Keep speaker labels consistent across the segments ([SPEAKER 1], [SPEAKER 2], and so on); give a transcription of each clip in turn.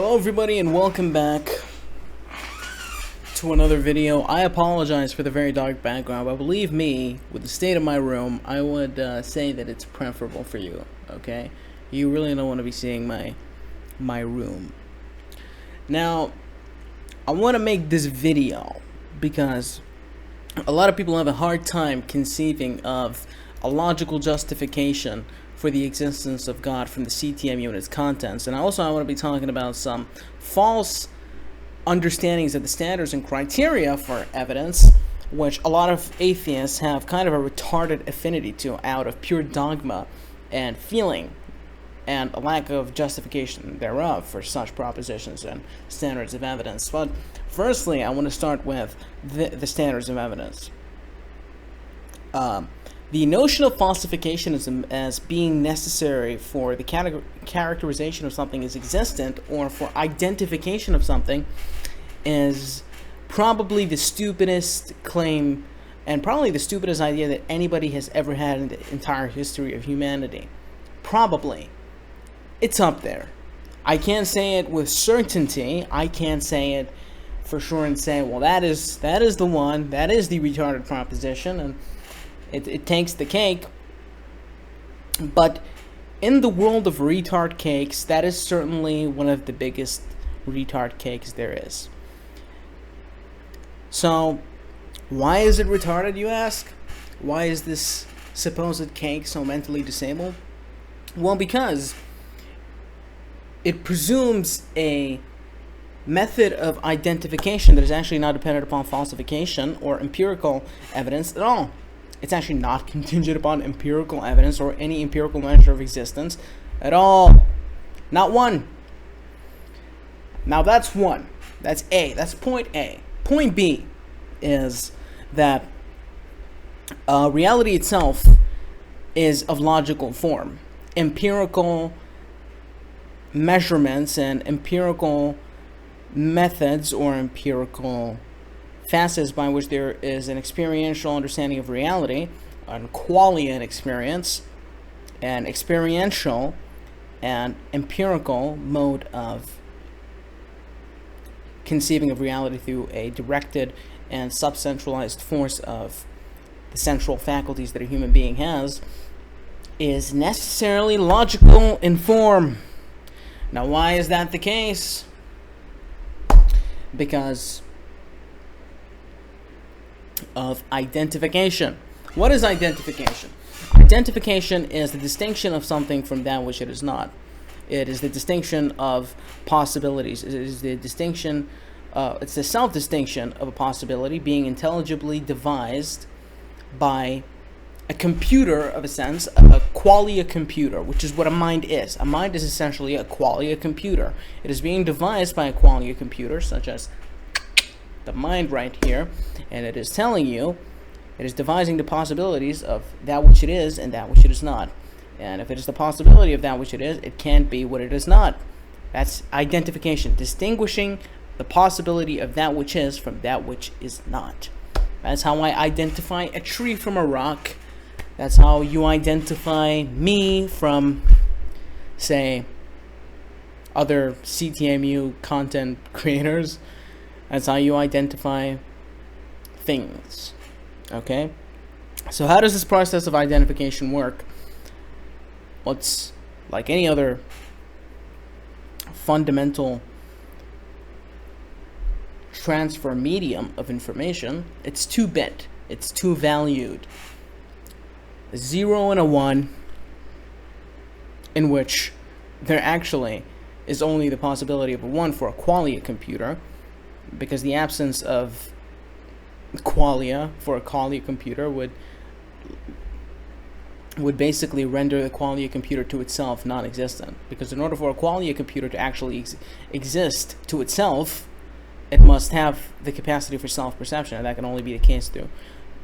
[SPEAKER 1] Hello everybody and welcome back to another video. I apologize for the very dark background, but believe me, with the state of my room, I would say that it's preferable for you, okay? You really don't want to be seeing my room. Now, I want to make this video because a lot of people have a hard time conceiving of a logical justification for the existence of God from the CTMU and its contents. And also I want to be talking about some false understandings of the standards and criteria for evidence, which a lot of atheists have kind of a retarded affinity to out of pure dogma and feeling and a lack of justification thereof for such propositions and standards of evidence. But firstly, I want to start with the standards of evidence. The notion of falsificationism as being necessary for the characterization of something as existent or for identification of something is probably the stupidest claim and probably the stupidest idea that anybody has ever had in the entire history of humanity. Probably. It's up there. I can't say it with certainty. I can't say it for sure and say, well, that is the one, that is the retarded proposition, and it takes the cake. But in the world of retard cakes, that is certainly one of the biggest retard cakes there is. So, why is it retarded, you ask? Why is this supposed cake so mentally disabled? Well, because it presumes a method of identification that is actually not dependent upon falsification or empirical evidence at all. It's actually not contingent upon empirical evidence or any empirical measure of existence at all. Not one. Now that's one. That's A. That's point A. Point B is that reality itself is of logical form. Empirical measurements and empirical methods or empirical facets by which there is an experiential understanding of reality, an qualia experience, an experiential and empirical mode of conceiving of reality through a directed and subcentralized force of the central faculties that a human being has, is necessarily logical in form. Now, why is that the case? Because of identification. What is identification? Identification is the distinction of something from that which it is not. It is the distinction of possibilities. It is the distinction, it's the self-distinction of a possibility being intelligibly devised by a computer of a sense, a qualia computer, which is what a mind is. A mind is essentially a qualia computer. It is being devised by a qualia computer, such as the mind right here, and it is telling you, it is devising the possibilities of that which it is and that which it is not. And if it is the possibility of that which it is, it can't be what it is not. That's identification, distinguishing the possibility of that which is from that which is not. That's how I identify a tree from a rock. That's how you identify me from, say, other CTMU content creators. That's how you identify things. Okay? So how does this process of identification work? Well, it's like any other fundamental transfer medium of information. It's 2-bit. It's 2-valued. A 0 and a 1, in which there actually is only the possibility of a 1 for a qualia computer, because the absence of qualia for a qualia computer would basically render the qualia computer to itself non-existent. Because in order for a qualia computer to actually exist to itself, it must have the capacity for self-perception, and that can only be the case through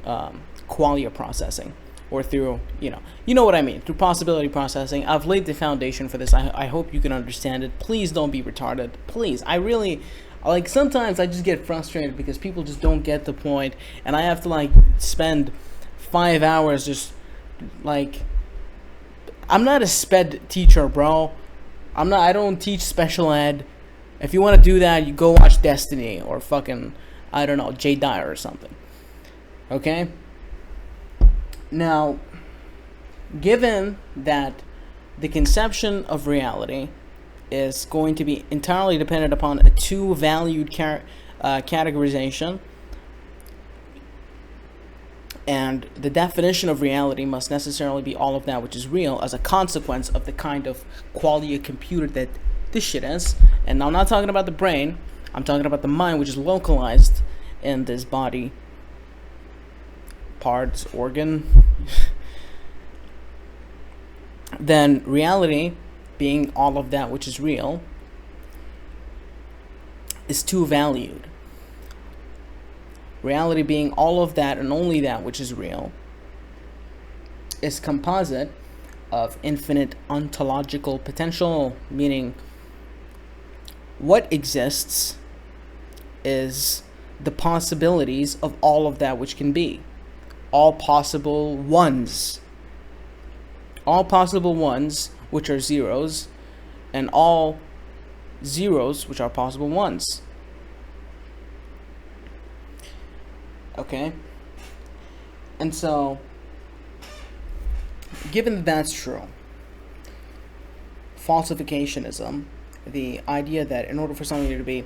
[SPEAKER 1] qualia processing, or through, you know what I mean, through possibility processing. I've laid the foundation for this. I hope you can understand it. Please don't be retarded. Please. I really, like, sometimes I just get frustrated because people just don't get the point, and I have to, like, spend 5 hours just, like, I'm not a sped teacher, bro. I don't teach special ed. If you want to do that, you go watch Destiny or fucking, I don't know, Jay Dyer or something. Okay? Now, given that the conception of reality is going to be entirely dependent upon a two-valued categorization, and the definition of reality must necessarily be all of that which is real as a consequence of the kind of quality of computer that this shit is. And I'm not talking about the brain, I'm talking about the mind, which is localized in this body, parts, organ. Then reality, being all of that which is real, is two-valued. Reality being all of that and only that which is real is composite of infinite ontological potential, meaning what exists is the possibilities of all of that which can be. All possible ones. All possible ones, which are zeros, and all zeros, which are possible ones. Okay? And so, given that that's true, falsificationism, the idea that in order for something to be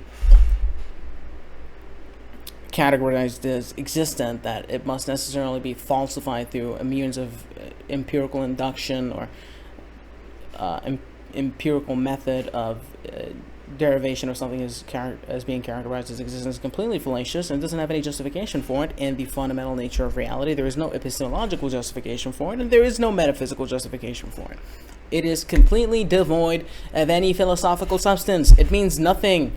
[SPEAKER 1] categorized as existent, that it must necessarily be falsified through a means of empirical induction or empirical method of derivation of something as being characterized as existence, is completely fallacious and doesn't have any justification for it in the fundamental nature of reality. There is no epistemological justification for it, and there is no metaphysical justification for it. It is completely devoid of any philosophical substance. It means nothing.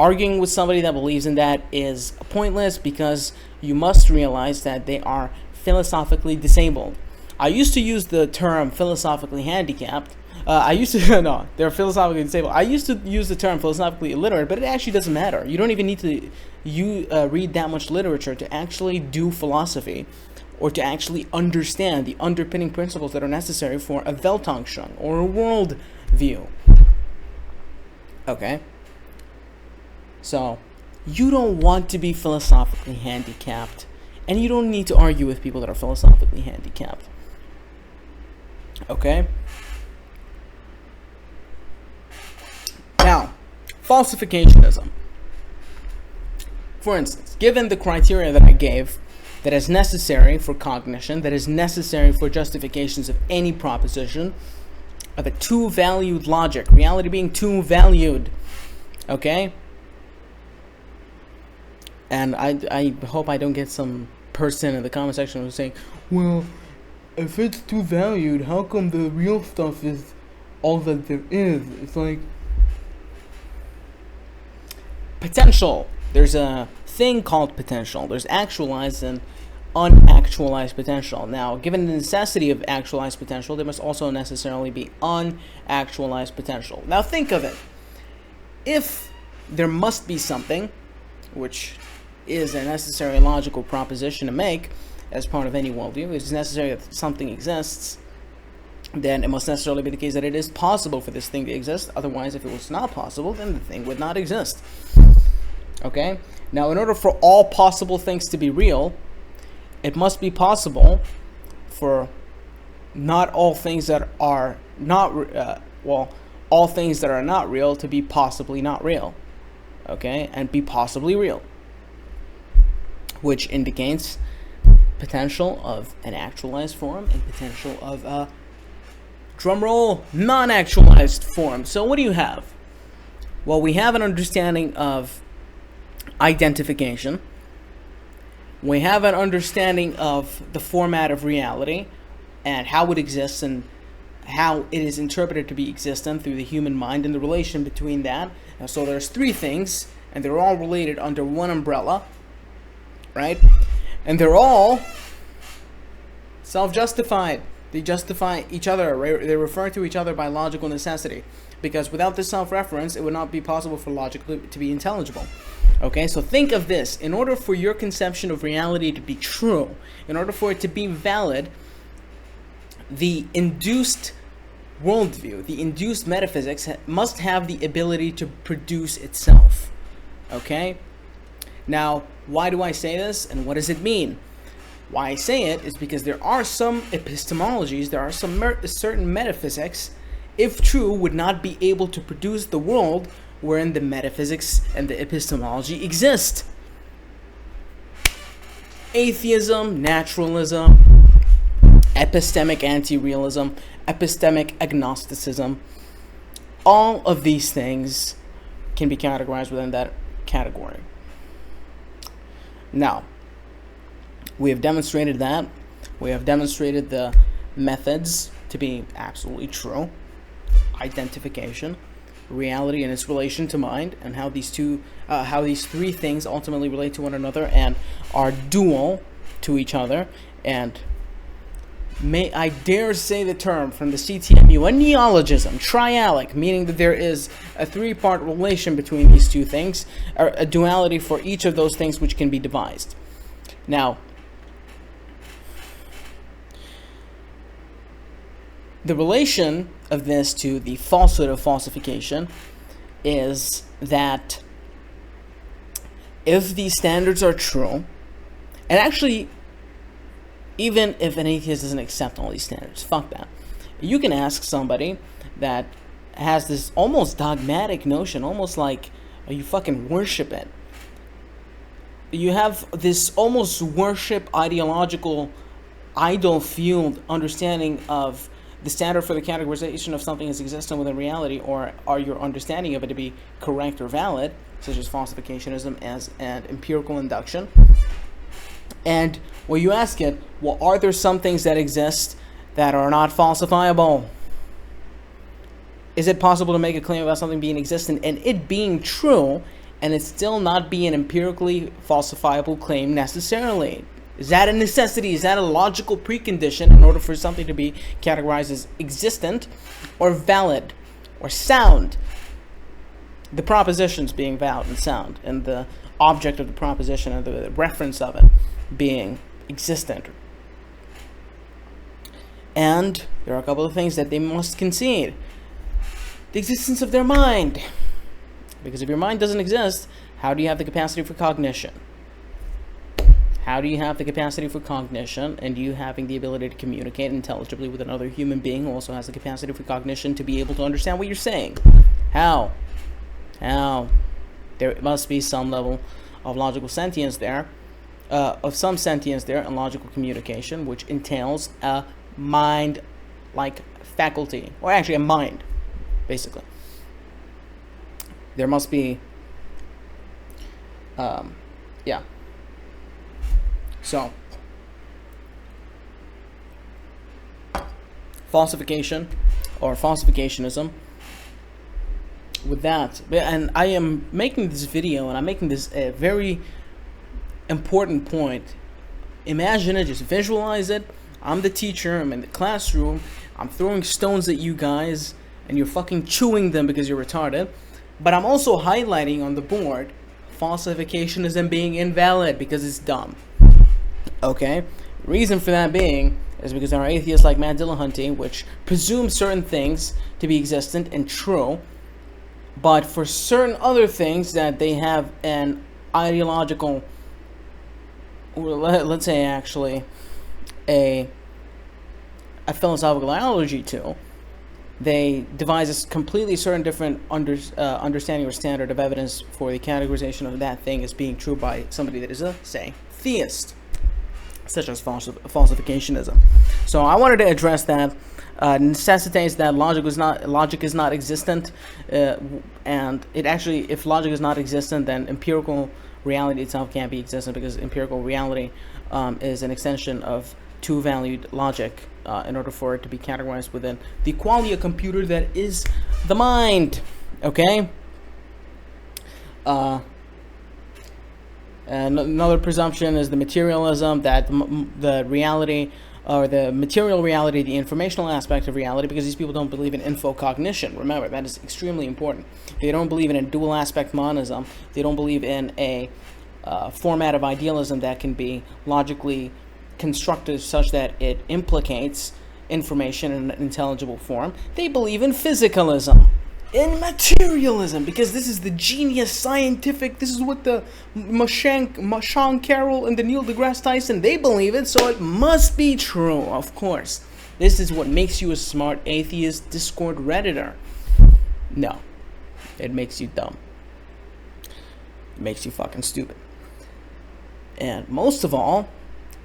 [SPEAKER 1] Arguing with somebody that believes in that is pointless, because you must realize that they are philosophically disabled. I used to use the term philosophically handicapped. No, they're philosophically disabled. I used to use the term philosophically illiterate, but it actually doesn't matter. You don't even need to read that much literature to actually do philosophy, or to actually understand the underpinning principles that are necessary for a Weltanschauung or a world view. Okay? So, you don't want to be philosophically handicapped, and you don't need to argue with people that are philosophically handicapped. Okay? Now, falsificationism. For instance, given the criteria that I gave, that is necessary for cognition, that is necessary for justifications of any proposition, of a two-valued logic, reality being two-valued, okay? And I hope I don't get some person in the comment section who's saying, well, if it's two-valued, how come the real stuff is all that there is? It's like potential. There's a thing called potential. There's actualized and unactualized potential. Now, given the necessity of actualized potential, there must also necessarily be unactualized potential. Now, think of it. If there must be something, which is a necessary logical proposition to make as part of any worldview, it's necessary that something exists, then it must necessarily be the case that it is possible for this thing to exist. Otherwise, if it was not possible, then the thing would not exist. Okay? Now, in order for all possible things to be real, it must be possible for not all things that are not, all things that are not real to be possibly not real. Okay? And be possibly real. Which indicates potential of an actualized form and potential of a, drumroll, non-actualized form. So what do you have? Well, we have an understanding of identification. We have an understanding of the format of reality and how it exists and how it is interpreted to be existent through the human mind and the relation between that. And so there's three things, and they're all related under one umbrella, right? And they're all self-justified. They justify each other. They refer to each other by logical necessity, because without this self-reference, it would not be possible for logic to be intelligible. Okay, so think of this. In order for your conception of reality to be true, in order for it to be valid, the induced worldview, the induced metaphysics, must have the ability to produce itself. Okay? Now, why do I say this, and what does it mean? Why I say it is because there are some epistemologies, there are some certain metaphysics, if true, would not be able to produce the world wherein the metaphysics and the epistemology exist. Atheism, naturalism, epistemic anti-realism, epistemic agnosticism, all of these things can be categorized within that category. Now, we have demonstrated that. We have demonstrated the methods to be absolutely true. Identification, reality and its relation to mind, and how these three things ultimately relate to one another and are dual to each other. And may I dare say the term from the CTMU, a neologism, trialic, meaning that there is a three-part relation between these two things, or a duality for each of those things which can be devised. Now, the relation of this to the falsehood of falsification is that if these standards are true, and actually, even if an atheist doesn't accept all these standards, fuck that. You can ask somebody that has this almost dogmatic notion, almost like you fucking worship it. You have this almost worship ideological, idol-fueled understanding of the standard for the categorization of something as existent within reality, or are your understanding of it to be correct or valid, such as falsificationism and empirical induction. And when you ask it, well, are there some things that exist that are not falsifiable? Is it possible to make a claim about something being existent and it being true, and it still not be an empirically falsifiable claim necessarily? Is that a necessity? Is that a logical precondition in order for something to be categorized as existent or valid or sound? The propositions being valid and sound, and the object of the proposition and the reference of it being existent. And there are a couple of things that they must concede. The existence of their mind. Because if your mind doesn't exist, how do you have the capacity for cognition? How do you have the capacity for cognition and you having the ability to communicate intelligibly with another human being who also has the capacity for cognition to be able to understand what you're saying? How? There must be some level of logical sentience there, and logical communication, which entails a mind-like faculty, or actually a mind, basically. There must be, So, falsification or falsificationism. With that, and I am making this video, and I'm making this a very important point. Imagine it, just visualize it. I'm the teacher, I'm in the classroom, I'm throwing stones at you guys, and you're fucking chewing them because you're retarded. But I'm also highlighting on the board falsificationism being invalid because it's dumb. Okay? Reason for that being is because there are atheists like Matt Dillahunty, which presume certain things to be existent and true, but for certain other things that they have an ideological, let's say actually a philosophical allergy to, they devise a completely certain different understanding or standard of evidence for the categorization of that thing as being true by somebody that is a, say, theist, such as falsificationism. So I wanted to address that. Necessitates that logic is not existent, and it actually, if logic is not existent, then empirical reality itself can't be existent, because empirical reality is an extension of two-valued logic in order for it to be categorized within the qualia computer that is the mind. Okay. And another presumption is the materialism, that the reality, or the material reality, the informational aspect of reality, because these people don't believe in infocognition. Remember, that is extremely important. They don't believe in a dual aspect monism. They don't believe in a format of idealism that can be logically constructed such that it implicates information in an intelligible form. They believe in physicalism, in materialism, because this is the genius scientific. This is what the Sean Carroll and the Neil deGrasse Tyson, they believe it, so it must be true, of course. This is what makes you a smart atheist Discord Redditor. No, it makes you dumb. It makes you fucking stupid. And most of all,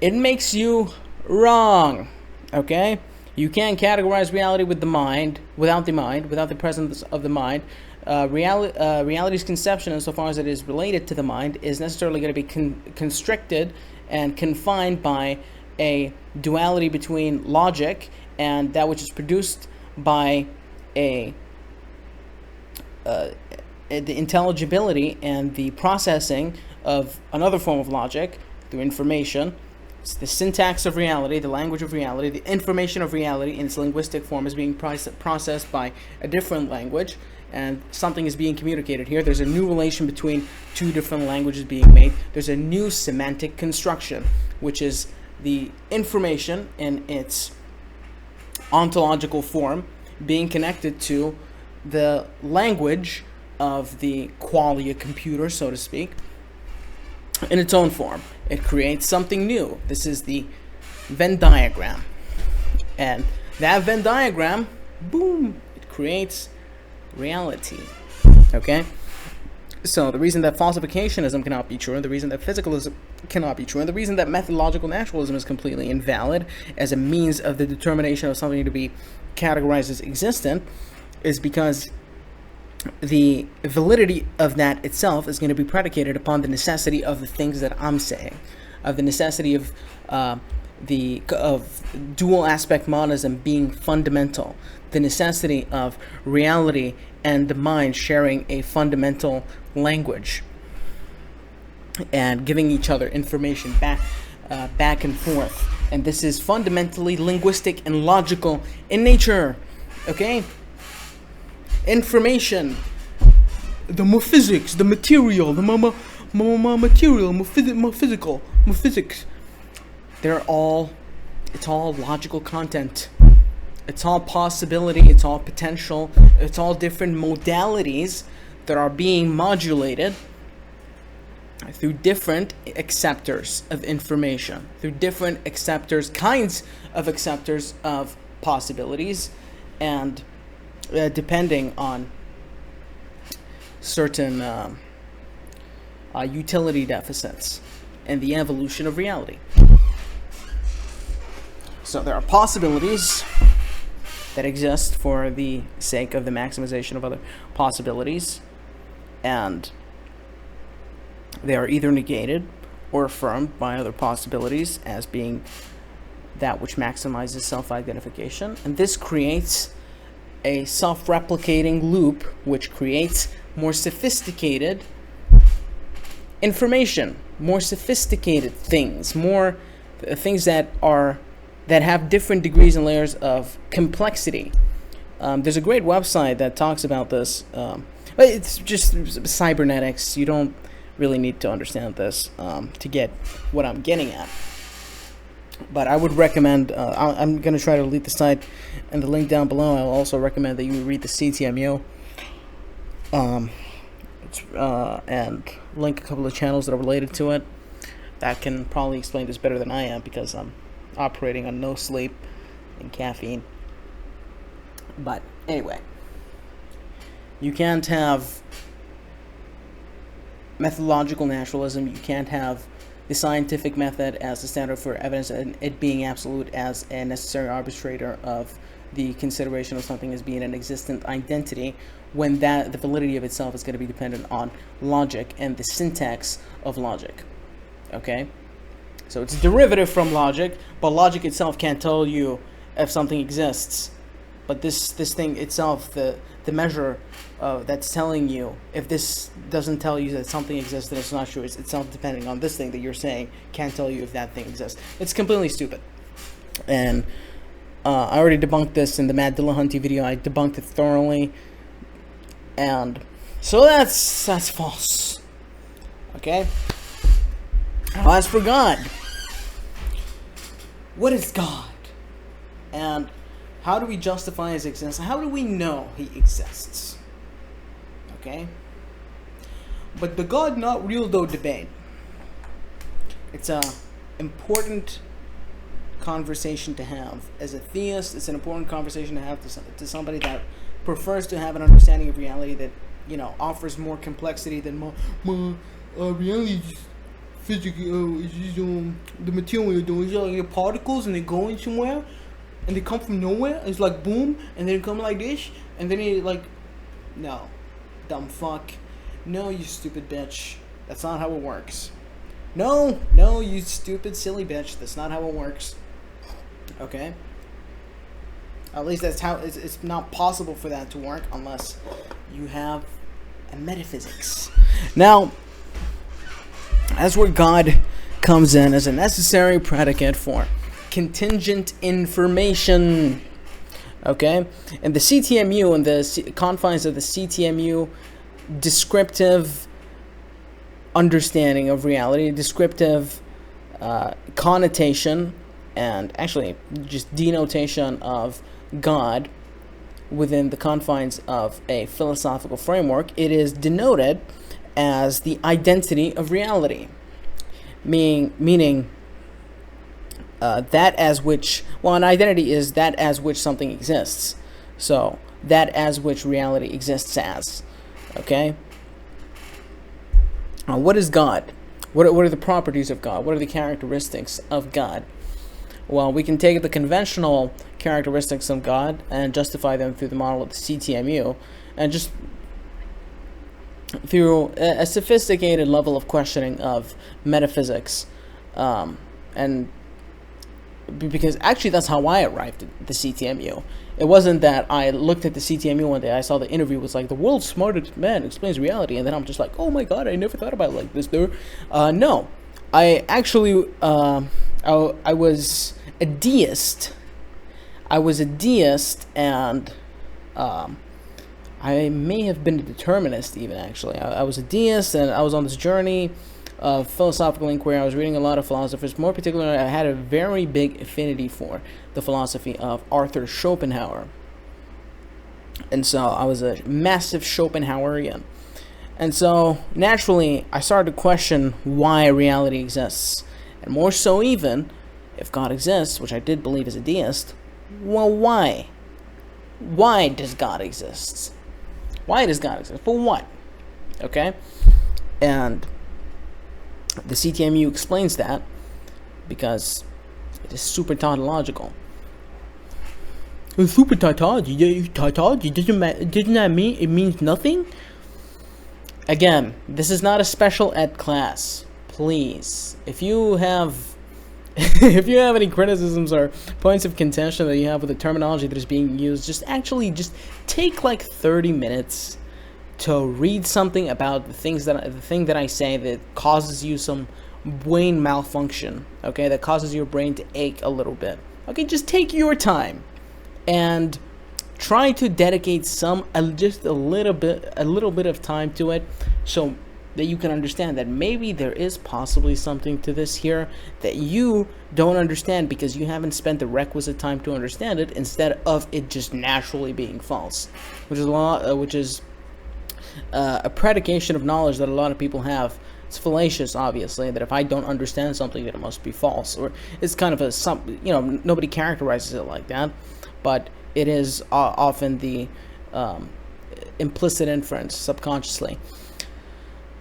[SPEAKER 1] it makes you wrong. Okay? You can't categorize reality with the mind, without the presence of the mind. Reality's conception, insofar as it is related to the mind, is necessarily going to be constricted and confined by a duality between logic and that which is produced by the intelligibility and the processing of another form of logic through information. It's the syntax of reality, the language of reality, the information of reality in its linguistic form is being processed by a different language, and something is being communicated here. There's a new relation between two different languages being made. There's a new semantic construction, which is the information in its ontological form being connected to the language of the qualia computer, so to speak, in its own form. It creates something new. This is the Venn diagram. And that Venn diagram, boom, it creates reality. Okay? So the reason that falsificationism cannot be true, and the reason that physicalism cannot be true, and the reason that methodological naturalism is completely invalid as a means of the determination of something to be categorized as existent is because the validity of that itself is going to be predicated upon the necessity of the things that I'm saying, of the necessity of dual aspect monism being fundamental, the necessity of reality and the mind sharing a fundamental language and giving each other information back and forth. And this is fundamentally linguistic and logical in nature. Okay? Information, the physics, the material, the material, physics. It's all logical content. It's all possibility, it's all potential, it's all different modalities that are being modulated through different acceptors of information, through different kinds of acceptors of possibilities, and depending on certain utility deficits and the evolution of reality. So there are possibilities that exist for the sake of the maximization of other possibilities, and they are either negated or affirmed by other possibilities as being that which maximizes self-identification, and this creates a self-replicating loop which creates more sophisticated information, more sophisticated things, more things that have different degrees and layers of complexity. There's a great website that talks about this. It's just cybernetics. You don't really need to understand this to get what I'm getting at. But I would recommend, I'm going to try to delete the site and the link down below. I'll also recommend that you read the CTMU and link a couple of channels that are related to it. That can probably explain this better than I am because I'm operating on no sleep and caffeine. But anyway, you can't have methodological naturalism, you can't have the scientific method as the standard for evidence and it being absolute as a necessary arbitrator of the consideration of something as being an existent identity, when the validity of itself is going to be dependent on logic and the syntax of logic. Okay? So it's derivative from logic, but logic itself can't tell you if something exists. But this thing itself, the measure that's telling you, if this doesn't tell you that something exists, then it's not true. It's itself depending on this thing that you're saying can't tell you if that thing exists. It's completely stupid. And I already debunked this in the Matt Dillahunty video. I debunked it thoroughly. And so that's false. Okay? Now, as for God, what is God? And How do we justify his existence? How do we know he exists? Okay? But the God not real though debate, it's a important conversation to have. As a theist, it's an important conversation to have to somebody that prefers to have an understanding of reality that, you know, offers more complexity than reality is just physical. It's just the material you're doing. It's like your particles and they're going somewhere and they come from nowhere. It's like boom, and then it come like this, and then it like, no, dumb fuck. No, you stupid bitch. That's not how it works. No, you stupid silly bitch. That's not how it works. Okay? At least that's how it's not possible for that to work unless you have a metaphysics. Now, that's where God comes in as a necessary predicate for contingent information. Okay? And the CTMU and the confines of the CTMU descriptive understanding of reality, descriptive connotation, and actually just denotation of God within the confines of a philosophical framework, it is denoted as the identity of reality, meaning that as which, well, an identity is that as which something exists. So that as which reality exists as. Okay? What is God? What are the properties of God? What are the characteristics of God? Well, we can take the conventional characteristics of God and justify them through the model of the CTMU, and just through a sophisticated level of questioning of metaphysics, and because actually that's how I arrived at the CTMU. It wasn't that I looked at the CTMU one day, I saw the interview was like, the world's smartest man explains reality, and then I'm just like, oh my god, I never thought about it like this, dude. No, I actually, I was a deist. And I may have been a determinist even, actually. I was a deist, and I was on this journey of philosophical inquiry. I was reading a lot of philosophers. More particularly, I had a very big affinity for the philosophy of Arthur Schopenhauer. And so I was a massive Schopenhauerian. And so, naturally, I started to question why reality exists. And more so even, if God exists, which I did believe as a deist, well, why? Why does God exist? Why does God exist? For what? Okay? And the CTMU explains that because it is super tautological. Super tautology? Tautology? Doesn't that mean it means nothing? Again, this is not a special ed class. Please, if you have any criticisms or points of contention that you have with the terminology that is being used, just take like 30 minutes to read something about the thing that I say that causes you some brain malfunction, okay, that causes your brain to ache a little bit. Okay, just take your time and try to dedicate just a little bit of time to it, so that you can understand that maybe there is possibly something to this here that you don't understand because you haven't spent the requisite time to understand it, instead of it just naturally being false, which is a predication of knowledge that a lot of people have. It's fallacious, obviously, that if I don't understand something, that it must be false, or it's kind of nobody characterizes it like that, but it is often the implicit inference subconsciously.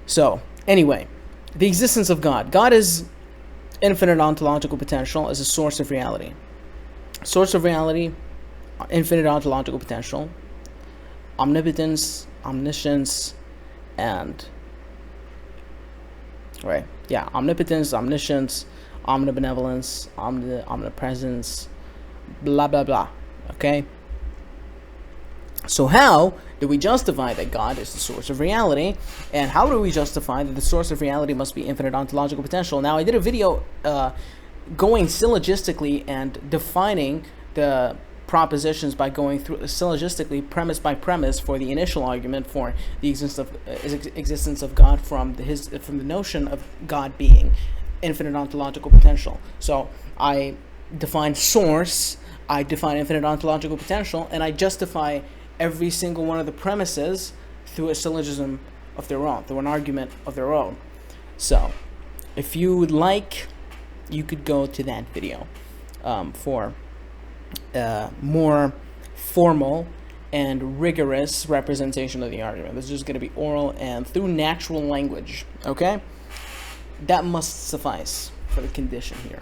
[SPEAKER 1] So, anyway, the existence of God. God is infinite ontological potential as a source of reality. Source of reality, infinite ontological potential, omnipotence, omniscience, and omnipotence, omniscience, omnibenevolence, omnipresence, blah blah blah. Okay? So how do we justify that God is the source of reality? And how do we justify that the source of reality must be infinite ontological potential? Now, I did a video going syllogistically and defining the propositions by going through syllogistically, premise by premise, for the initial argument for the existence of God from the notion of God being infinite ontological potential. So I defined source, I define infinite ontological potential, and I justify every single one of the premises through a syllogism of their own, through an argument of their own. So, if you would like, you could go to that video for more formal and rigorous representation of the argument. This is just going to be oral and through natural language, okay? That must suffice for the condition here.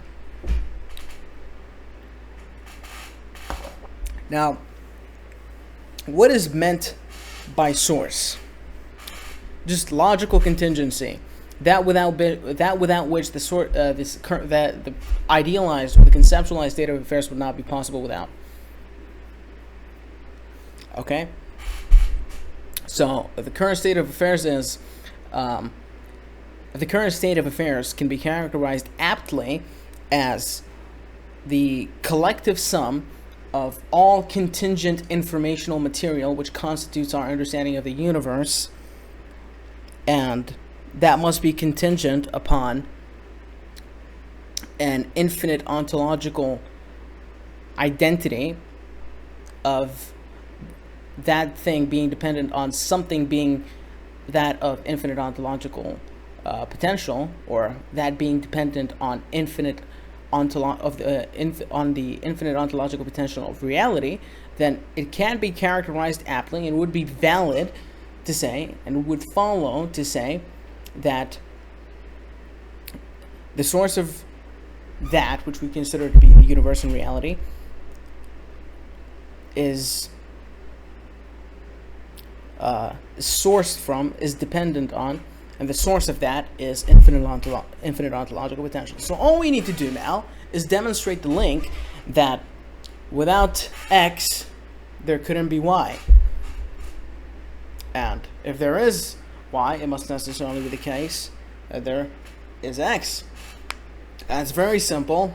[SPEAKER 1] Now, what is meant by source? Just logical contingency. That without which the idealized or the conceptualized state of affairs would not be possible without. Okay. So the current state of affairs is, the current state of affairs can be characterized aptly as the collective sum of all contingent informational material which constitutes our understanding of the universe, and that must be contingent upon an infinite ontological identity of that thing being dependent on something being that of infinite ontological potential, or that being dependent on infinite on the infinite ontological potential of reality. Then it can be characterized aptly and would be valid to say, and would follow to say, that the source of that which we consider to be the universe in reality is sourced from, is dependent on, and the source of that is infinite ontological potential. So all we need to do now is demonstrate the link that without X, there couldn't be Y. And if there is Y, it must necessarily be the case that there is X. That's very simple.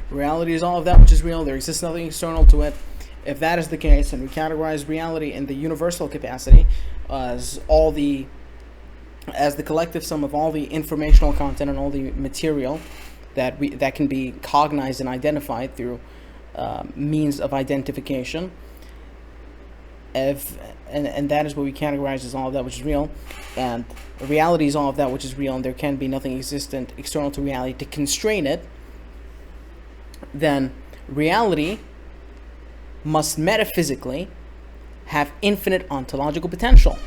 [SPEAKER 1] Reality is all of that which is real. There exists nothing external to it. If that is the case, and we categorize reality in the universal capacity as the collective sum of all the informational content and all the material that can be cognized and identified through means of identification, and that is what we categorize as all of that which is real, and reality is all of that which is real, and there can be nothing existent external to reality to constrain it, then reality must metaphysically have infinite ontological potential.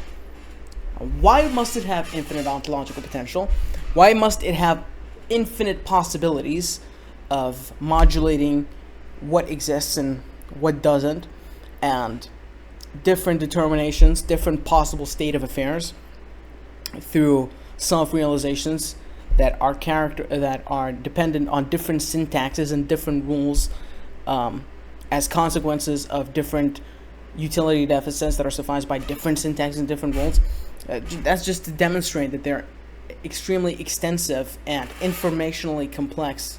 [SPEAKER 1] Why must it have infinite ontological potential? Why must it have infinite possibilities of modulating what exists and what doesn't, and different determinations, different possible state of affairs through self-realizations that are dependent on different syntaxes and different rules, as consequences of different utility deficits that are sufficed by different syntaxes and different rules. That's just to demonstrate that they're extremely extensive and informationally complex.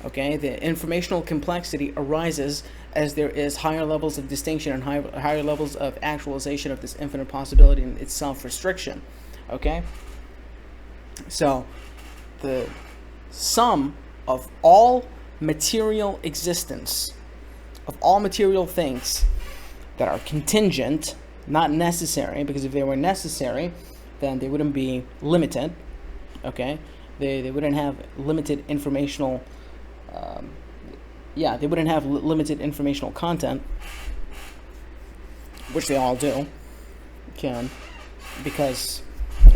[SPEAKER 1] Okay, the informational complexity arises as there is higher levels of distinction and higher levels of actualization of this infinite possibility and its self-restriction. Okay, so the sum of all material existence, of all material things that are contingent, not necessary, because if they were necessary, then they wouldn't be limited. Okay, they wouldn't have limited informational. They wouldn't have limited informational content, which they all do. Because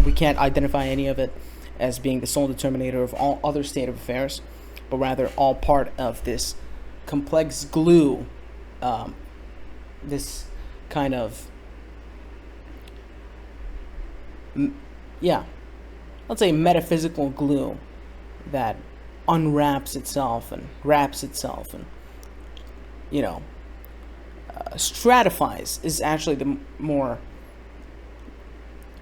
[SPEAKER 1] we can't identify any of it as being the sole determinator of all other state of affairs, but rather all part of this complex glue, this kind of, let's say metaphysical glue that unwraps itself and wraps itself, and stratifies is actually the more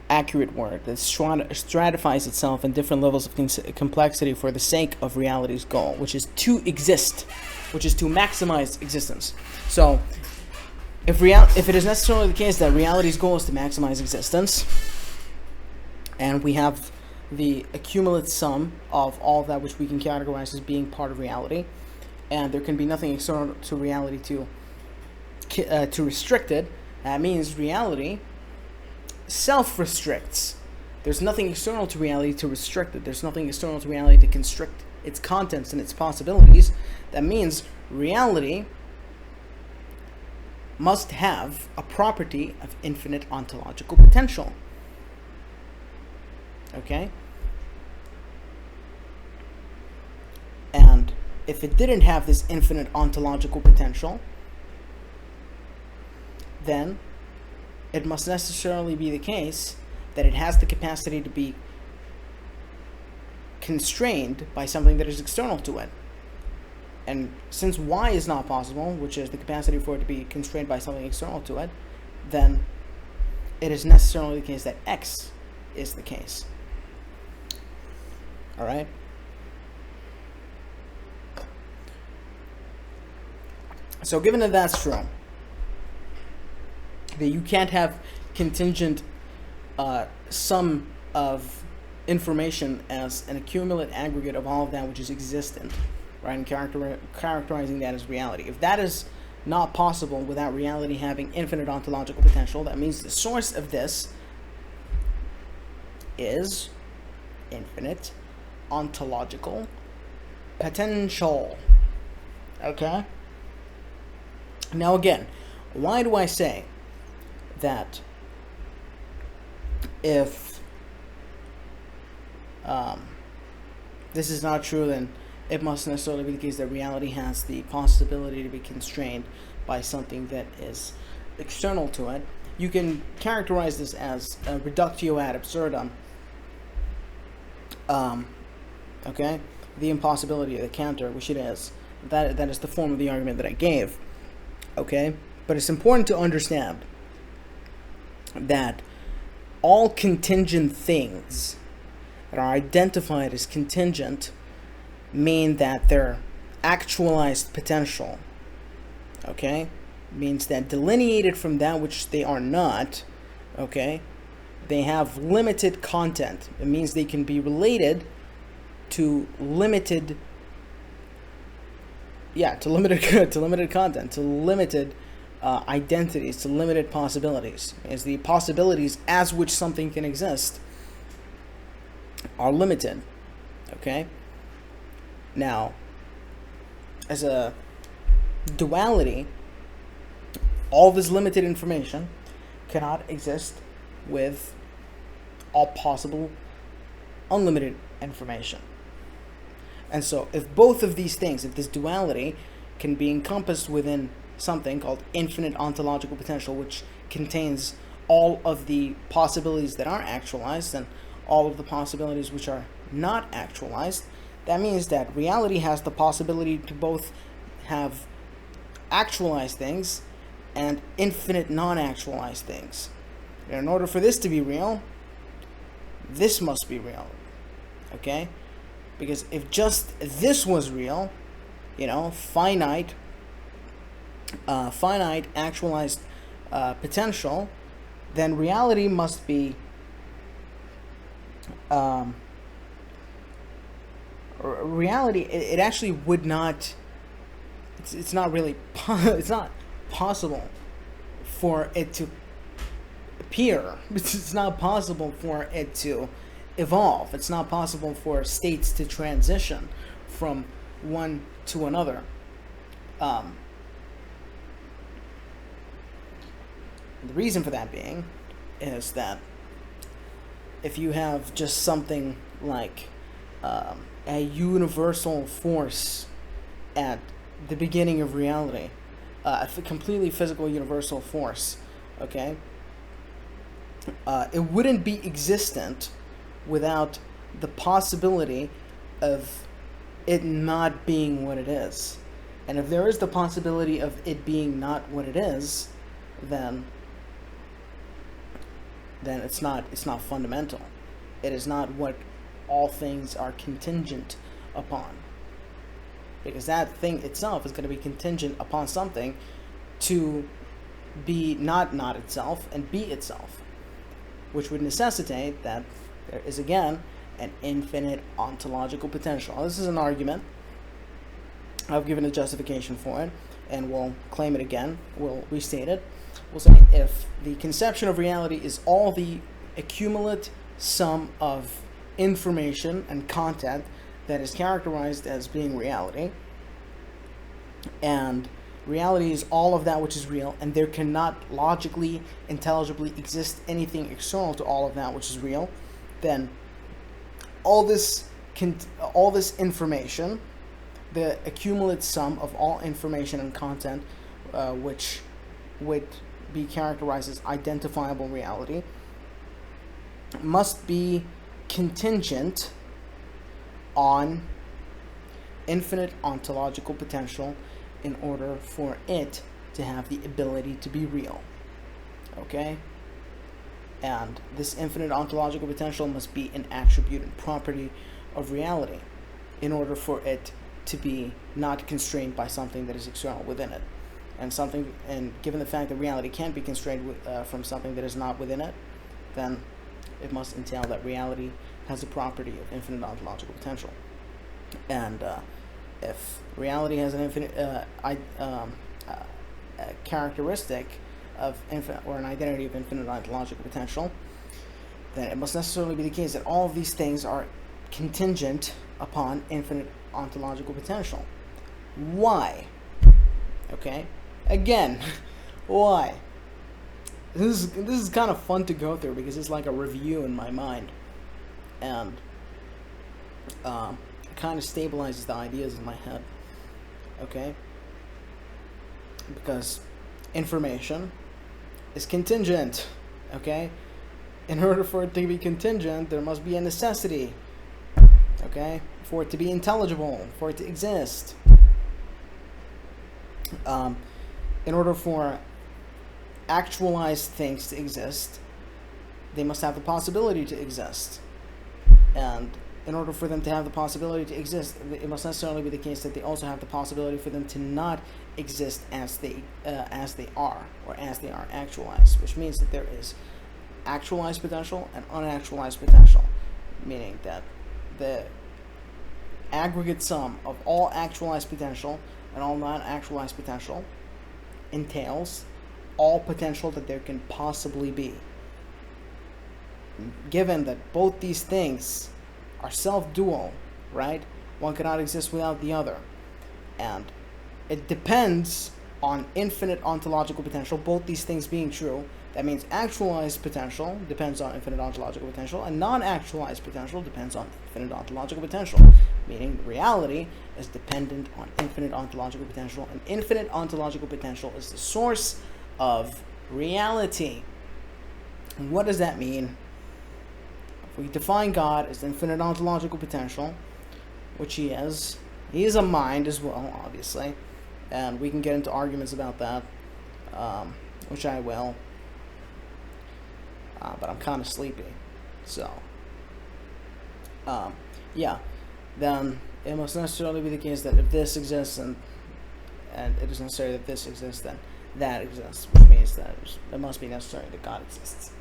[SPEAKER 1] accurate word. That stratifies itself in different levels of complexity for the sake of reality's goal, which is to exist, which is to maximize existence. So if it is necessarily the case that reality's goal is to maximize existence, and we have the accumulative sum of all that which we can categorize as being part of reality, and there can be nothing external to reality to restrict it, that means reality self-restricts. There's nothing external to reality to restrict it. There's nothing external to reality to constrict its contents and its possibilities. That means reality must have a property of infinite ontological potential. Okay? And if it didn't have this infinite ontological potential, then it must necessarily be the case that it has the capacity to be constrained by something that is external to it. And since y is not possible, which is the capacity for it to be constrained by something external to it, then it is necessarily the case that x is the case. All right? So given that that's true, that you can't have contingent sum of information as an accumulate aggregate of all of that which is existent, right, and characterizing that as reality. If that is not possible without reality having infinite ontological potential, that means the source of this is infinite ontological potential. Okay? Now again, why do I say that if this is not true, then it must necessarily be the case that reality has the possibility to be constrained by something that is external to it? You can characterize this as a reductio ad absurdum. Okay? The impossibility of the counter, which it is. That is the form of the argument that I gave. Okay? But it's important to understand that all contingent things that are identified as contingent mean that their actualized potential, okay, means that delineated from that which they are not, okay, they have limited content. It means they can be related to limited, to limited content, to limited identities, to limited possibilities. As the possibilities as which something can exist are limited. Okay? Now, as a duality, all this limited information cannot exist with all possible unlimited information. And so if both of these things, if this duality can be encompassed within something called infinite ontological potential, which contains all of the possibilities that are actualized and all of the possibilities which are not actualized, that means that reality has the possibility to both have actualized things and infinite non-actualized things. And in order for this to be real, this must be real. Okay? Because if just this was real, finite actualized potential, then reality must be reality. It actually would not. It's not really. It's not possible for it to appear. It's not possible for it to evolve. It's not possible for states to transition from one to another. The reason for that being is that if you have just something like a universal force at the beginning of reality, a completely physical universal force, okay, it wouldn't be existent without the possibility of it not being what it is. And if there is the possibility of it being not what it is, then it's not fundamental. It is not what all things are contingent upon. Because that thing itself is going to be contingent upon something to be not itself and be itself, which would necessitate that there is again an infinite ontological potential. This is an argument I've given a justification for it, and we'll claim it again. We'll restate it. We'll say if the conception of reality is all the accumulate sum of information and content that is characterized as being reality, and reality is all of that which is real, and there cannot logically, intelligibly exist anything external to all of that which is real, then all this information, the accumulate sum of all information and content, which would be characterized as identifiable reality, must be contingent on infinite ontological potential in order for it to have the ability to be real. Okay? And this infinite ontological potential must be an attribute and property of reality in order for it to be not constrained by something that is external within it. And given the fact that reality can't be constrained from something that is not within it, then it must entail that reality has the property of infinite ontological potential. And if reality has an infinite characteristic of infinite, or an identity of infinite ontological potential, then it must necessarily be the case that all of these things are contingent upon infinite ontological potential. Why? Okay, again, why? This is kind of fun to go through because it's like a review in my mind, and it kind of stabilizes the ideas in my head. Okay, because information is contingent. Okay, in order for it to be contingent, there must be a necessity. Okay, for it to be intelligible, for it to exist. In order for actualized things to exist, they must have the possibility to exist. And in order for them to have the possibility to exist, it must necessarily be the case that they also have the possibility for them to not exist as they are, or as they are actualized, which means that there is actualized potential and unactualized potential, meaning that the aggregate sum of all actualized potential and all non-actualized potential entails all potential that there can possibly be. Given that both these things are self-dual, right? One cannot exist without the other. And it depends on infinite ontological potential, both these things being true. That means actualized potential depends on infinite ontological potential, and non-actualized potential depends on infinite ontological potential, meaning reality is dependent on infinite ontological potential, and infinite ontological potential is the source of reality. And what does that mean? If we define God as infinite ontological potential, which he is a mind as well, obviously, and we can get into arguments about that, which I will. But I'm kind of sleepy, so yeah. Then it must necessarily be the case that if this exists and it is necessary that this exists, then that exists, which means that it must be necessary that God exists.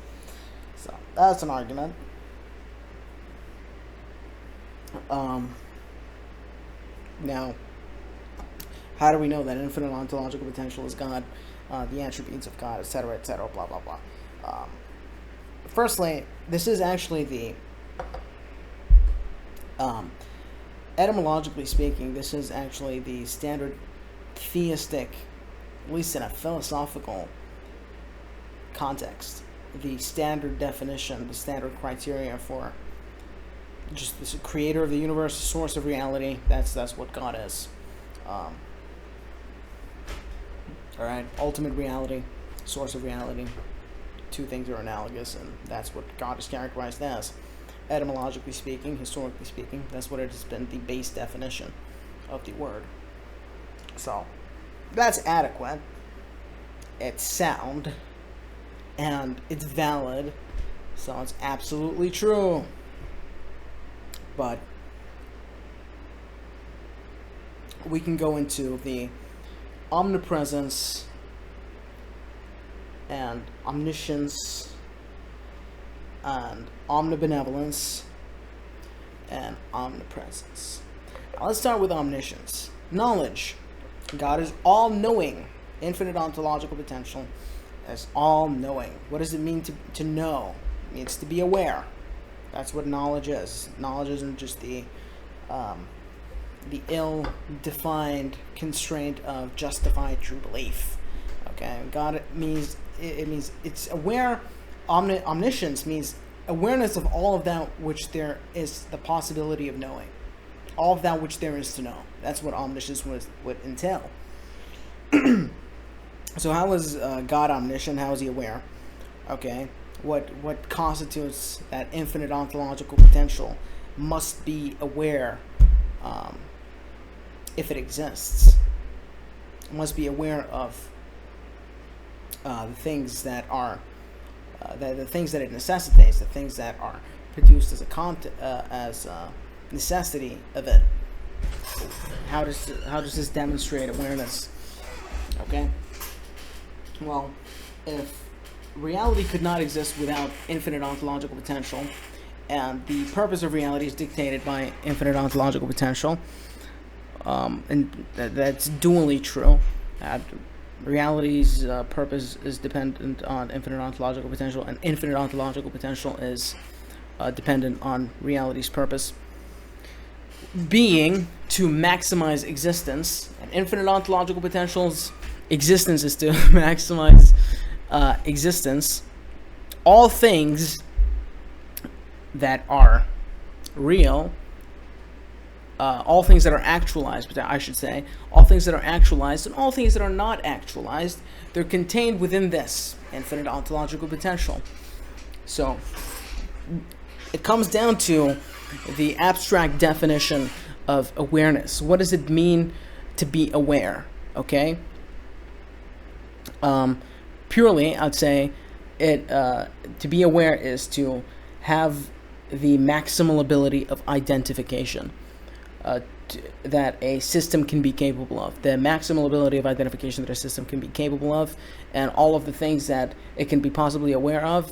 [SPEAKER 1] So that's an argument. Now, how do we know that infinite ontological potential is God, the attributes of God, etc., blah blah blah? Firstly, this is actually the, etymologically speaking, this is actually the standard theistic, at least in a philosophical context, the standard definition, the standard criteria for just the creator of the universe, the source of reality. That's what God is. All right, ultimate reality, source of reality. Two things are analogous, and that's what God is characterized as. Etymologically speaking, historically speaking, that's what it has been, the base definition of the word. So, that's adequate, it's sound, and it's valid, so it's absolutely true. But we can go into the omnipresence and omniscience and omnibenevolence and omnipresence. Now let's start with omniscience. knowledge. God is all-knowing. Infinite ontological potential is all-knowing. What does it mean to know? It means to be aware. That's what knowledge is. Knowledge isn't just the ill-defined constraint of justified true belief. Okay, God means it means it's aware. Omniscience means awareness of all of that which there is the possibility of knowing, all of that which there is to know. That's what omniscience would entail. So how is God omniscient? How is he aware? Okay, what constitutes that infinite ontological potential must be aware if it exists. It must be aware of the things that are the things that it necessitates, the things that are produced as a necessity of it. How does this demonstrate awareness? Okay. Well, if reality could not exist without infinite ontological potential, and the purpose of reality is dictated by infinite ontological potential, and that's dually true. Reality's purpose is dependent on infinite ontological potential, and infinite ontological potential is dependent on reality's purpose being to maximize existence, and infinite ontological potential's existence is to maximize existence. All things that are real, all things that are actualized, I should say, all things that are actualized and all things that are not actualized, they're contained within this infinite ontological potential. So it comes down to the abstract definition of awareness. What does it mean to be aware? Okay. Purely, I'd say it to be aware is to have the maximal ability of identification that a system can be capable of. The maximal ability of identification that a system can be capable of, and all of the things that it can be possibly aware of,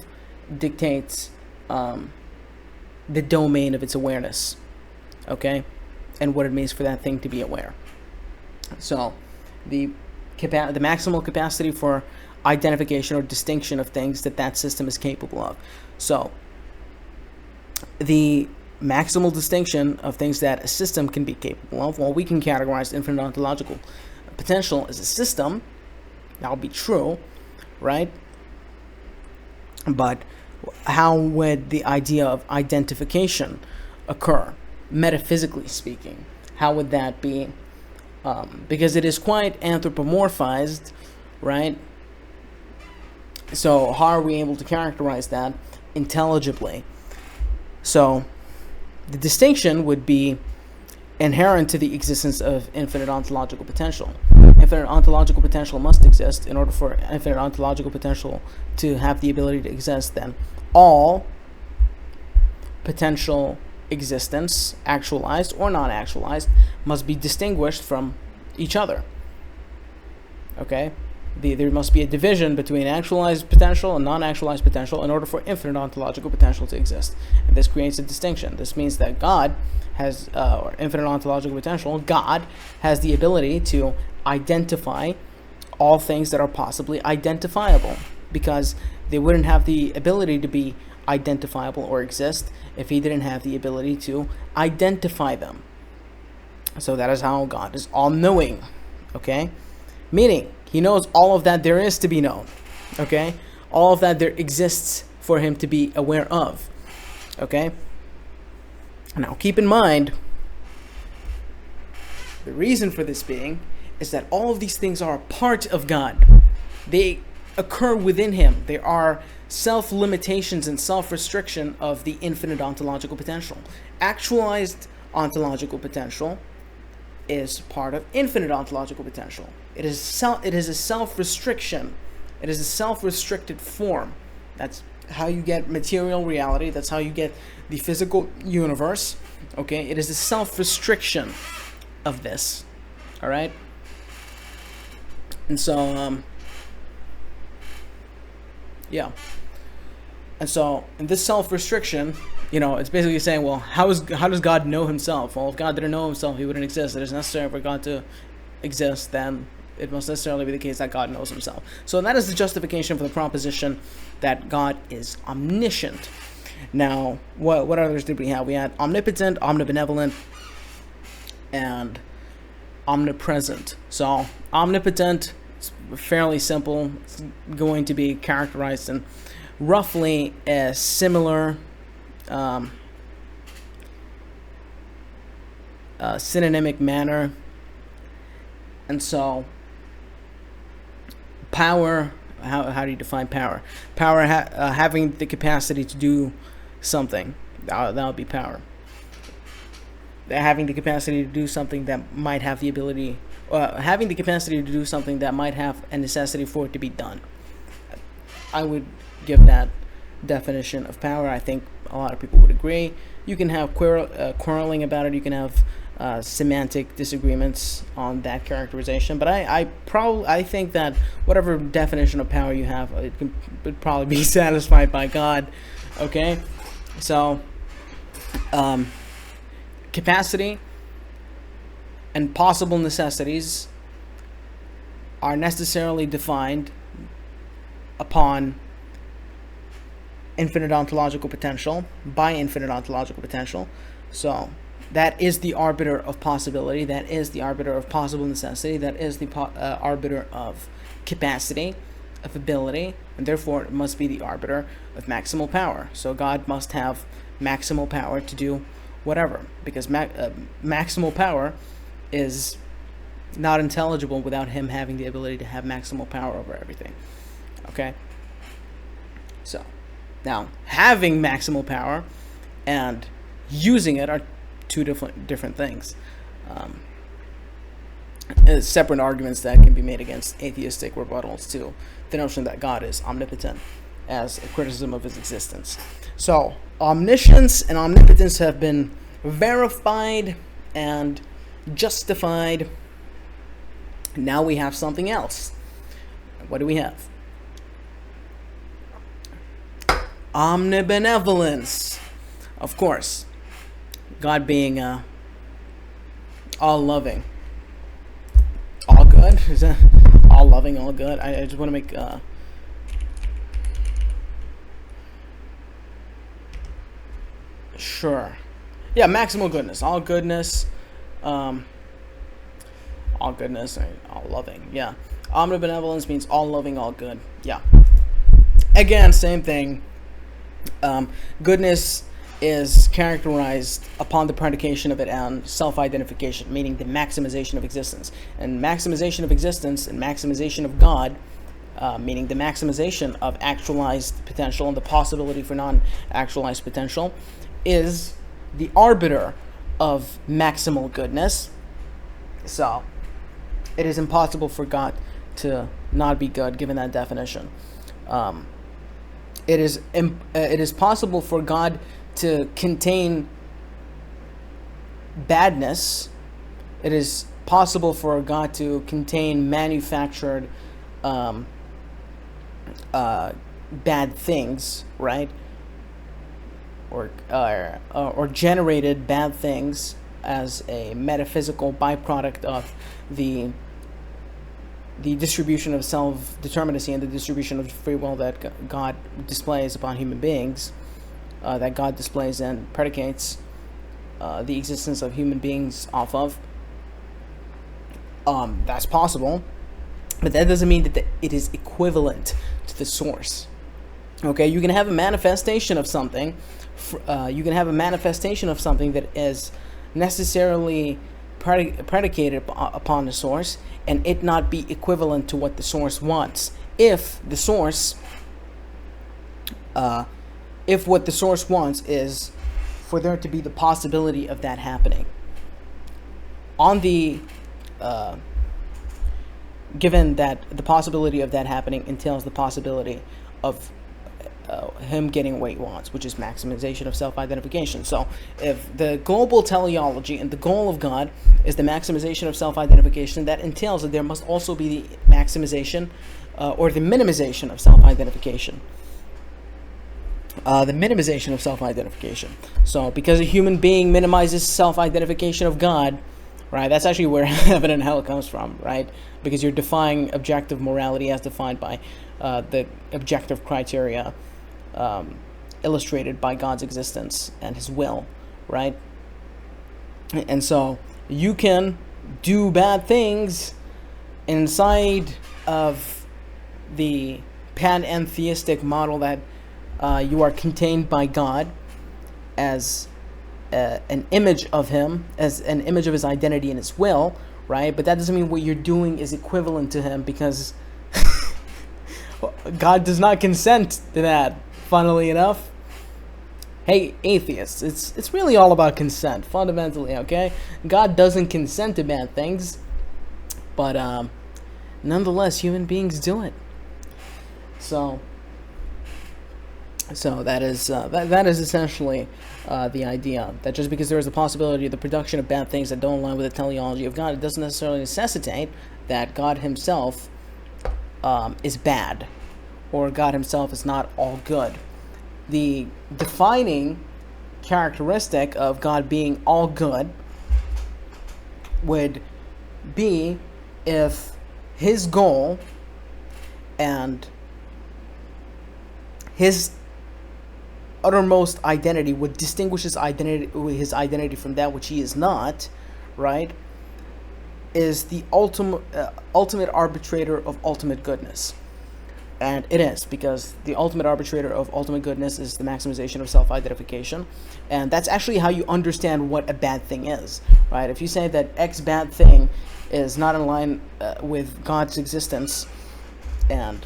[SPEAKER 1] dictates the domain of its awareness. Okay, and what it means for that thing to be aware. So, the maximal capacity for identification or distinction of things that system is capable of. So, the maximal distinction of things that a system can be capable of, well, we can categorize infinite ontological potential as a system. That would be true, right? But how would the idea of identification occur, metaphysically speaking? How would that be? Because it is quite anthropomorphized, right? So how are we able to characterize that intelligibly? So the distinction would be inherent to the existence of infinite ontological potential. Infinite ontological potential must exist. In order for infinite ontological potential to have the ability to exist, then all potential existence, actualized or non-actualized, must be distinguished from each other. Okay? There must be a division between actualized potential and non-actualized potential in order for infinite ontological potential to exist. And this creates a distinction. This means that God has, or infinite ontological potential, God has the ability to identify all things that are possibly identifiable, because they wouldn't have the ability to be identifiable or exist if he didn't have the ability to identify them. So that is how God is all-knowing. Okay? Meaning, he knows all of that there is to be known. Okay? All of that there exists for him to be aware of. Okay? Now, keep in mind, the reason for this being is that all of these things are a part of God. They occur within him. They are self-limitations and self-restriction of the infinite ontological potential. Actualized ontological potential is part of infinite ontological potential. It is a self-restriction. It is a self-restricted form. That's how you get material reality. That's how you get the physical universe. Okay? It is a self-restriction of this. All right? And so, yeah. And so, in this self-restriction, it's basically saying, well, how does God know himself? Well, if God didn't know himself, he wouldn't exist. It is necessary for God to exist, then it must necessarily be the case that God knows himself. So that is the justification for the proposition that God is omniscient. Now, what others did we have? We had omnipotent, omnibenevolent, and omnipresent. So, omnipotent is fairly simple. It's going to be characterized in roughly a similar synonymic manner. And so power, how do you define power? Power, having the capacity to do something, that would be power. Having the capacity to do something that might have the ability, having the capacity to do something that might have a necessity for it to be done. I would give that definition of power. I think a lot of people would agree. You can have quarreling about it. You can have semantic disagreements on that characterization. But I think that whatever definition of power you have, would probably be satisfied by God. Okay, so capacity and possible necessities are necessarily defined upon infinite ontological potential, by infinite ontological potential. So that is the arbiter of possibility, that is the arbiter of possible necessity, that is the arbiter of capacity, of ability, and therefore it must be the arbiter of maximal power. So God must have maximal power to do whatever, because maximal power is not intelligible without him having the ability to have maximal power over everything. Okay? So, now, having maximal power and using it are two different things. Separate arguments that can be made against atheistic rebuttals to the notion that God is omnipotent as a criticism of his existence. So, omniscience and omnipotence have been verified and justified. Now we have something else. What do we have? Omnibenevolence. Of course, God being all-loving. All good? Is that all-loving, all good? I just want to make... Sure. Yeah, maximal goodness. All goodness. All goodness. All loving. Yeah. Omnibenevolence means all loving, all good. Yeah. Again, same thing. Goodness is characterized upon the predication of it on self-identification, meaning the maximization of existence. And maximization of existence and maximization of God, meaning the maximization of actualized potential and the possibility for non-actualized potential, is the arbiter of maximal goodness. So, it is impossible for God to not be good, given that definition. It is possible for God to contain badness. It is possible for God to contain manufactured bad things, right? Or generated bad things as a metaphysical byproduct of the distribution of self-determinacy and the distribution of free will that God displays upon human beings, that God displays and predicates the existence of human beings off of. That's possible, but that doesn't mean that it is equivalent to the source. Okay, you can have a manifestation of something. You can have a manifestation of something that is necessarily predicated upon the source, and it not be equivalent to what the source wants. If the source, if what the source wants is for there to be the possibility of that happening, on the given that the possibility of that happening entails the possibility of him getting what he wants, which is maximization of self-identification. So if the global teleology and the goal of God is the maximization of self-identification, that entails that there must also be the maximization or the minimization of self-identification. the minimization of self-identification. So because a human being minimizes self-identification of God, right, that's actually where heaven and hell comes from, right? Because you're defying objective morality as defined by the objective criteria illustrated by God's existence and his will, right? And so you can do bad things inside of the panentheistic model that you are contained by God as an image of him, as an image of his identity and his will, right? But that doesn't mean what you're doing is equivalent to him, because God does not consent to that, funnily enough. Hey, atheists, it's really all about consent, fundamentally, okay? God doesn't consent to bad things, but nonetheless, human beings do it. So that is essentially the idea that just because there is a possibility of the production of bad things that don't align with the teleology of God, it doesn't necessarily necessitate that God himself is bad, or God himself is not all good. The defining characteristic of God being all good would be if his goal and his uttermost identity would distinguish his identity from that which he is not, right, is the ultimate arbitrator of ultimate goodness. And it is, because the ultimate arbitrator of ultimate goodness is the maximization of self-identification. And that's actually how you understand what a bad thing is, right? If you say that X bad thing is not in line with God's existence, and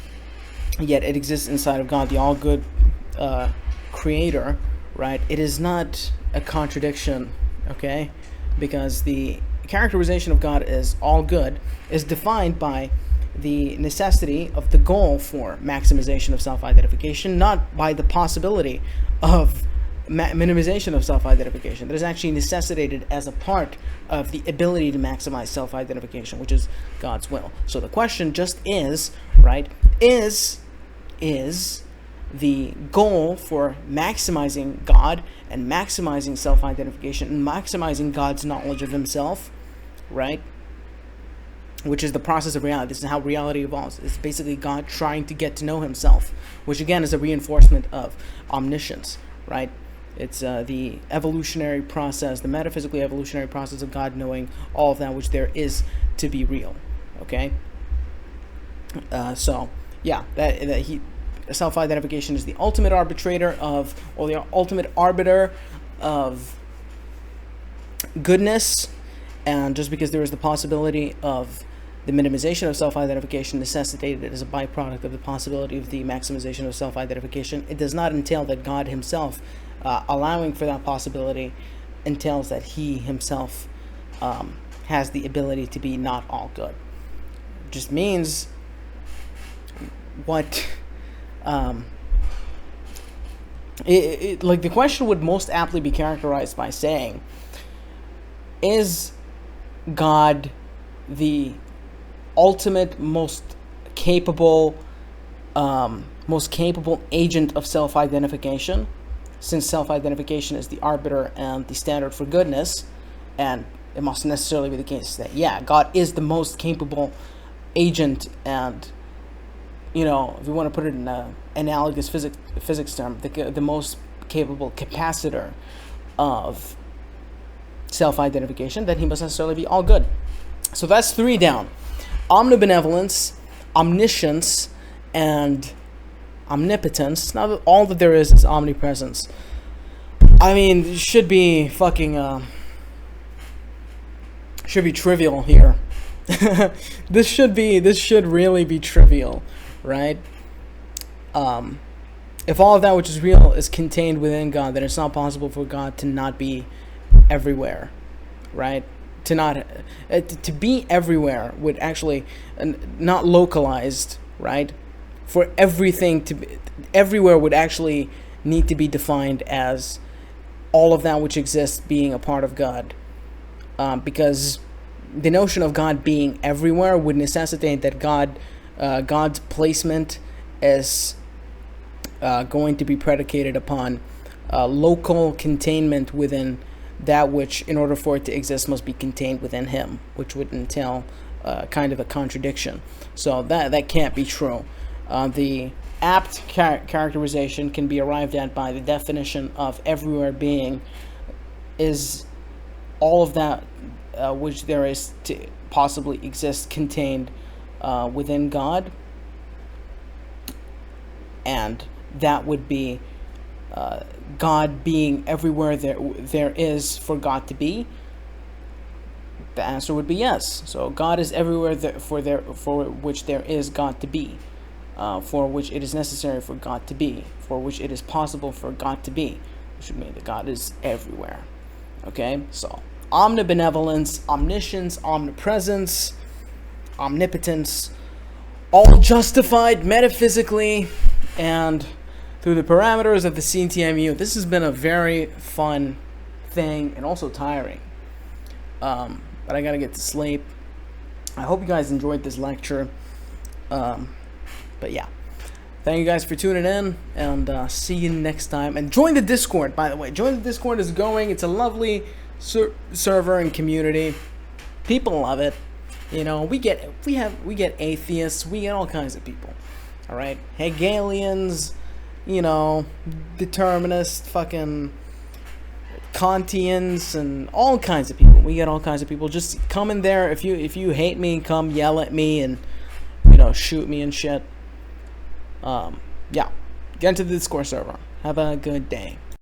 [SPEAKER 1] yet it exists inside of God, the all-good creator, right? It is not a contradiction, okay? Because the characterization of God as all good is defined by the necessity of the goal for maximization of self-identification, not by the possibility of minimization of self-identification. That is actually necessitated as a part of the ability to maximize self-identification, which is God's will. So the question just is, right, is the goal for maximizing God and maximizing self-identification and maximizing God's knowledge of himself, right, which is the process of reality. This is how reality evolves. It's basically God trying to get to know himself, which again is a reinforcement of omniscience, right? It's the evolutionary process, the metaphysically evolutionary process of God knowing all of that which there is to be real, okay? So, yeah, self-identification is the ultimate arbitrator of, or the ultimate arbiter of goodness, and just because there is the possibility of the minimization of self-identification necessitated as a byproduct of the possibility of the maximization of self-identification, it does not entail that God himself, allowing for that possibility, entails that he himself has the ability to be not all good. It just means what, like the question would most aptly be characterized by saying, is God the ultimate, most capable agent of self-identification, since self-identification is the arbiter and the standard for goodness, and it must necessarily be the case that, yeah, God is the most capable agent, and, you know, if you want to put it in an analogous physics term, the most capable capacitor of self-identification, then he must necessarily be all good. So that's 3 down. Omnibenevolence, omniscience, and omnipotence. Now, all that there is omnipresence. I mean, it should be fucking, should be trivial here. This should really be trivial, right? If all of that which is real is contained within God, then it's not possible for God to not be everywhere, right? To be everywhere would actually, not localized, right? For everything to be everywhere would actually need to be defined as all of that which exists being a part of God, because the notion of God being everywhere would necessitate that God's placement as going to be predicated upon local containment within that which, in order for it to exist, must be contained within him, which would entail kind of a contradiction. So that can't be true. The apt characterization can be arrived at by the definition of everywhere being is all of that which there is to possibly exist contained within God, and that would be God being everywhere there is for God to be. The answer would be yes. So God is everywhere for which there is God to be, for which it is necessary for God to be, for which it is possible for God to be, which would mean that God is everywhere. Okay, so omnibenevolence, omniscience, omnipresence, omnipotence, all justified metaphysically and through the parameters of the CTMU. This has been a very fun thing and also tiring. But I gotta get to sleep. I hope you guys enjoyed this lecture. But yeah, thank you guys for tuning in, and see you next time. And join the Discord, by the way. Join the Discord is going. It's a lovely server and community. People love it. You know, we get atheists. We get all kinds of people. All right, Hegelians. You know, determinists, fucking Kantians, and all kinds of people. We get all kinds of people. Just come in there. If you hate me, come yell at me and, you know, shoot me and shit. Yeah, get into the Discord server. Have a good day.